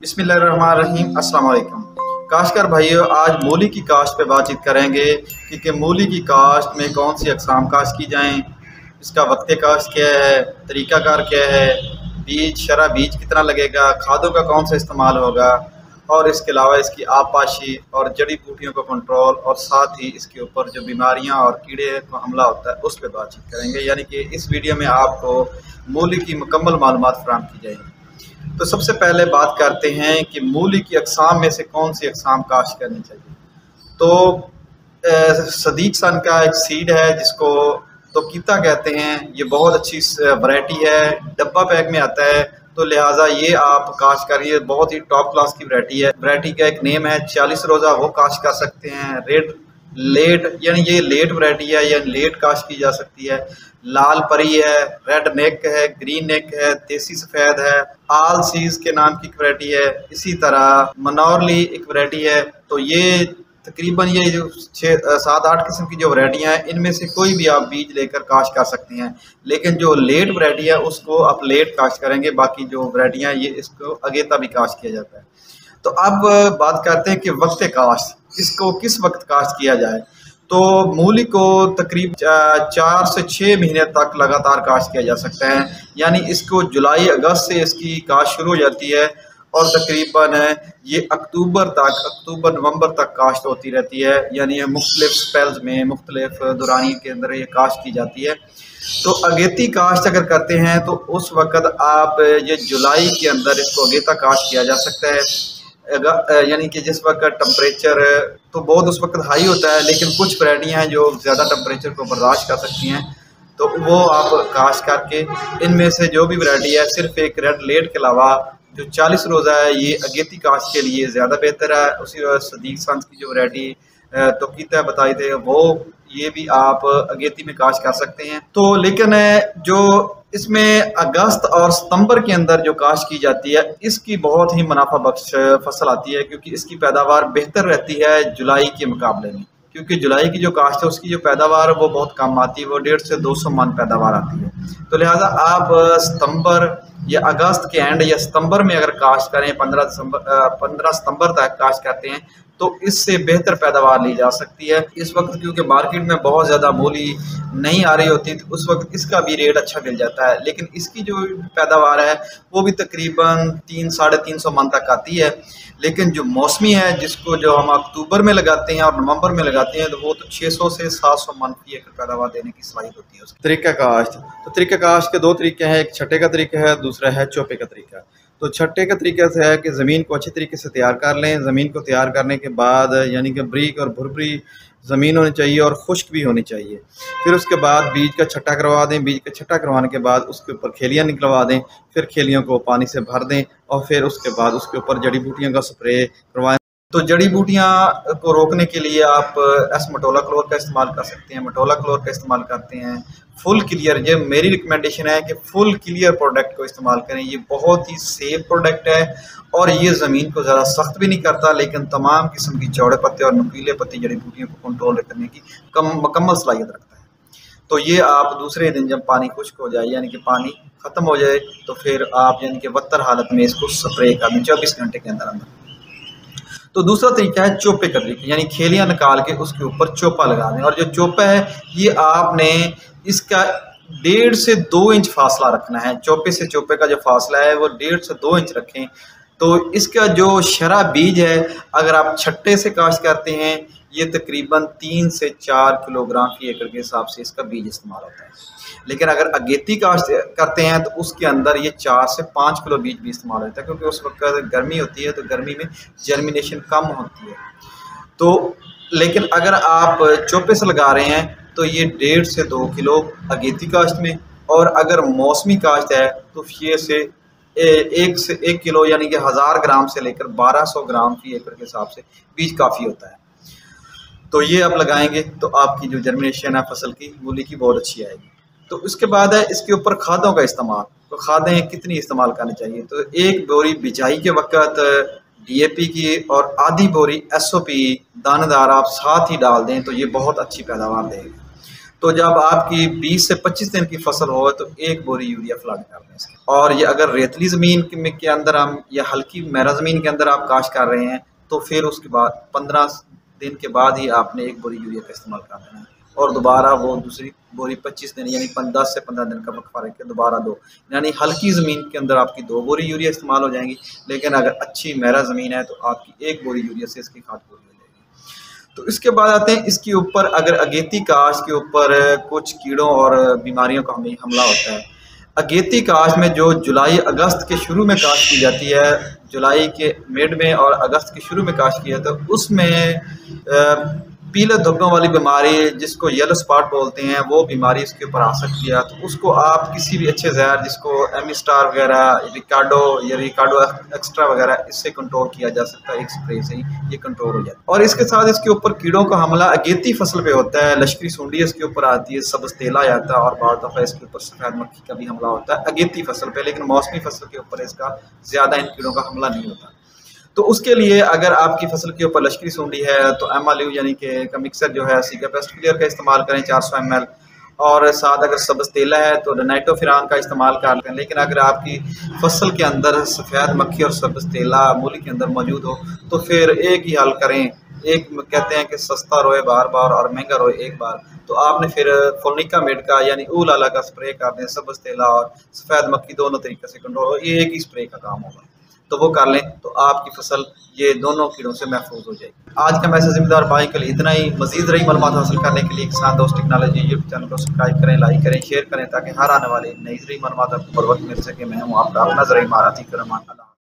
बिस्मिल्लाहिर्रहमानिर्रहीम। अस्सलाम वालेकुम काश्तकार भाइयों, आज मूली की काश्त पे बातचीत करेंगे कि मूली की काश्त में कौन सी अक़साम काश्त की जाएं, इसका वक्त काश्त क्या है, तरीक़ाकार क्या है, बीज कितना लगेगा, खादों का कौन सा इस्तेमाल होगा और इसके अलावा इसकी आबपाशी और जड़ी बूटियों का कंट्रोल और साथ ही इसके ऊपर जो बीमारियां और कीड़े को हमला होता है उस पर बातचीत करेंगे। यानी कि इस वीडियो में आपको मूली की मुकम्मल मालूमात फराहम की जाएगी। तो सबसे पहले बात करते हैं कि मूली की अक़साम में से कौन सी अक़साम काश्त करनी चाहिए। तो सदीक सन का एक सीड है जिसको तोकीता कहते हैं। ये बहुत अच्छी वैरायटी है, डब्बा पैक में आता है, तो लिहाजा ये आप काश्त करिए। बहुत ही टॉप क्लास की वैरायटी है। वैरायटी का एक नेम है 40 रोज़ा, वो काश्त कर सकते हैं। रेड लेट यानी ये लेट वैरायटी है या लेट काश्त की जा सकती है। लाल परी है, रेड नेक है, ग्रीन नेक है, देसी सफ़ेद है, आल सीज के नाम की वैरायटी है। इसी तरह मनोरली एक वैरायटी है। तो ये तकरीबन ये जो 6-7-8 किस्म की जो वैरायटियाँ हैं, इनमें से कोई भी आप बीज लेकर काश्त कर सकते हैं। लेकिन जो लेट वैरायटी है उसको आप लेट काश्त करेंगे, बाकी जो वैरायटियाँ ये इसको अगेता भी काश्त किया जाता है। तो अब बात करते हैं कि वक्त काश्त, इसको किस वक्त काश्त किया जाए। तो मूली को तकरीब 4 से 6 महीने तक लगातार काश्त किया जा सकता है। यानी इसको जुलाई अगस्त से इसकी काश्त शुरू हो जाती है और तकरीबन ये अक्टूबर नवंबर तक काश्त होती रहती है। यानी मुख्तलिफ स्पेल्स में मुख्तलिफ दुरानी के अंदर ये काश्त की जाती है। तो अगेती काश्त अगर करते हैं तो उस वक़्त आप ये जुलाई के अंदर इसको अगेता काश्त किया जा सकता है। यानी कि जिस वक्त टेम्परेचर तो बहुत उस वक्त हाई होता है, लेकिन कुछ वैरायटियाँ हैं जो ज़्यादा टेम्परेचर को बर्दाश्त कर सकती हैं, तो वो आप काश्त करके इनमें से जो भी वैरायटी है, सिर्फ एक रेड लेट के अलावा जो 40 रोज़ा है ये अगेती काश्त के लिए ज़्यादा बेहतर है। उसी सदीक सांस की जो वैरायटी तोकीता बताई थे वो ये भी आप अगेती में काश्त कर सकते हैं। तो लेकिन जो इसमें अगस्त और सितंबर के अंदर जो काश्त की जाती है इसकी बहुत ही मुनाफा बख्श फसल आती है, क्योंकि इसकी पैदावार बेहतर रहती है जुलाई के मुकाबले में। क्योंकि जुलाई की जो काश्त है उसकी जो पैदावार है वो बहुत कम आती है, वो 150 से 200 मन पैदावार आती है। तो लिहाजा आप सितंबर या अगस्त के एंड या सितंबर में अगर काश्त करें, 15 सितंबर तक काश्त करते हैं तो इससे बेहतर पैदावार ली जा सकती है। इस वक्त क्योंकि मार्केट में बहुत ज़्यादा मूली नहीं आ रही होती, तो उस वक्त इसका भी रेट अच्छा मिल जाता है। लेकिन इसकी जो पैदावार है वो भी तकरीबन 300-350 मन तक आती है। लेकिन जो मौसमी है जिसको जो हम अक्टूबर में लगाते हैं और नवंबर में लगाते हैं, तो वो तो 600 से 700 मन की एकड़ पैदावार देने की सलाहियत होती है उसकी। तरीका काश्त, तो तरीका काश्त के 2 तरीके हैं। एक छठे का तरीका है, दूसरा है चौपे का तरीका। तो छठे का तरीका से है कि ज़मीन को अच्छी तरीके से तैयार कर लें। ज़मीन को तैयार करने के बाद यानी कि ब्रीक और भुरभुरी ज़मीन होनी चाहिए और खुश्क भी होनी चाहिए। फिर उसके बाद बीज का छट्टा करवा दें। बीज का छट्टा करवाने के बाद उसके ऊपर खेलियाँ निकलवा दें। फिर खेलियों को पानी से भर दें और फिर उसके बाद उसके ऊपर जड़ी बूटियों का स्प्रे करवाएं। तो जड़ी बूटियाँ को रोकने के लिए आप एस्मोटोला क्लोर का इस्तेमाल कर सकते हैं, मटोला क्लोर का इस्तेमाल करते हैं। फुल क्लियर, ये मेरी रिकमेंडेशन है कि फुल क्लियर प्रोडक्ट को इस्तेमाल करें। ये बहुत ही सेफ प्रोडक्ट है और ये ज़मीन को ज़्यादा सख्त भी नहीं करता, लेकिन तमाम किस्म की चौड़े पत्ते और नुकीले पत्ती जड़ी बूटियों को कंट्रोल करने की मुकम्मल सलाहियत रखता है। तो ये आप दूसरे दिन जब पानी खुश्क हो जाए यानी कि पानी ख़त्म हो जाए तो फिर आप यानी कि बदतर हालत में इसको स्प्रे कर दें 24 घंटे के अंदर अंदर। तो दूसरा तरीका है चोपे का तरीका, यानी खेलियाँ निकाल के उसके ऊपर चोपा लगा दें। और जो चोपा है ये आपने इसका 1.5 से 2 इंच फासला रखना है। चोपे से चोपे का जो फासला है वो 1.5 से 2 इंच रखें। तो इसका जो शरा बीज है अगर आप छट्टे से काश्त करते हैं ये तकरीबन 3 से 4 किलोग्राम फी एकड़ के हिसाब से इसका बीज इस्तेमाल होता है। लेकिन अगर अगेती काश्त करते हैं तो उसके अंदर ये 4 से 5 किलो बीज भी इस्तेमाल होता है, क्योंकि उस वक्त गर्मी होती है तो गर्मी में जर्मिनेशन कम होती है। तो लेकिन अगर आप चोपे से लगा रहे हैं तो ये 1.5 से 2 किलो अगेती काश्त में, और अगर मौसमी काश्त है तो ये से 1 किलो यानी कि 1000 ग्राम से लेकर 1200 ग्राम फी एकड़ के हिसाब से बीज काफ़ी होता है। तो ये आप लगाएंगे तो आपकी जो जर्मिनेशन है फसल की मूली की बहुत अच्छी आएगी। तो उसके बाद है इसके ऊपर खादों का इस्तेमाल। तो खादें कितनी इस्तेमाल करनी चाहिए, तो 1 बोरी बिजाई के वक्त DAP की और आधी बोरी SOP दानेदार आप साथ ही डाल दें तो ये बहुत अच्छी पैदावार देगी। तो जब आपकी 20 से 25 दिन की फसल हो तो 1 बोरी यूरिया फ्लड कर दें इसकी। और ये अगर रेतली ज़मीन के अंदर हम या हल्की मैरा ज़मीन के अंदर आप काश्त कर रहे हैं तो फिर उसके बाद 15 दिन के बाद ही आपने 1 बोरी यूरिया का इस्तेमाल कर देना है और दोबारा वो दूसरी बोरी 25 दिन यानी 10 से 15 दिन का वक्फा रख के दोबारा 2, यानी हल्की ज़मीन के अंदर आपकी 2 बोरी यूरिया इस्तेमाल हो जाएंगी। लेकिन अगर अच्छी मैरा ज़मीन है तो आपकी 1 बोरी यूरिया से इसकी खाद पूरी हो जाएगी। तो इसके बाद आते हैं इसके ऊपर, अगर अगेती काश्त के ऊपर कुछ कीड़ों और बीमारियों का हमें हमला होता है। अगेती काश्त में जो जुलाई अगस्त के शुरू में काश्त की जाती है, जुलाई के मिड में और अगस्त के शुरू में काश्त किया तो उसमें पीले धब्बों वाली बीमारी जिसको येलो स्पॉट बोलते हैं वो बीमारी इसके ऊपर आ सकती है। तो उसको आप किसी भी अच्छे ज़हर जिसको एमिस्टार वगैरह, रिकार्डो या रिकार्डो एक्स्ट्रा वगैरह, इससे कंट्रोल किया जा सकता है। एक स्प्रे से ही ये कंट्रोल हो जाता है। और इसके साथ इसके ऊपर कीड़ों का हमला अगेती फसल पे होता है। लश्करी सूंडी इसके ऊपर आती है, सब्ज़ तेला आता है और बाद दफ़ा इसके ऊपर सफ़ेद मक्खी का भी हमला होता है अगेती फसल पे। लेकिन मौसमी फसल के ऊपर इसका ज़्यादा इन कीड़ों का हमला नहीं होता। तो उसके लिए अगर आपकी फसल के ऊपर लश्करी सूंडी है तो एमाल्यू यानी कि का मिक्सर जो है सीगा पेस्ट क्लियर का इस्तेमाल करें 400 ml, और साथ अगर सब्ज़ तेला है तो नाइट्रोफिरान का इस्तेमाल कर लें। लेकिन अगर आपकी फसल के अंदर सफ़ेद मक्खी और सब्ज़ तेला मूली के अंदर मौजूद हो तो फिर एक ही हल करें। एक कहते हैं कि सस्ता रोए बार बार और महंगा रोए एक बार, तो आपने फिर फोलिकामेड का यानी ऊल आला का स्प्रे कर दें। सब्ज़ तेला और सफ़ेद मक्खी दोनों तरीके से कंट्रोल हो, ये एक ही स्प्रे का काम होगा, तो वो कर लें तो आपकी फसल ये दोनों कीड़ों से महफूज हो जाएगी। आज का मैसेज ज़िम्मेदार भाई के लिए इतना ही। मज़ीद रही मालूमात हासिल करने के लिए किसान दोस्त टेक्नोलॉजी यूट्यूब चैनल को सब्सक्राइब करें, लाइक करें, शेयर करें ताकि हर आने वाले नई ज़रूरी मालूमात आपको बर वक्त मिल सके। मैं हूँ आपका अपना ज़रूरी माराती करमान।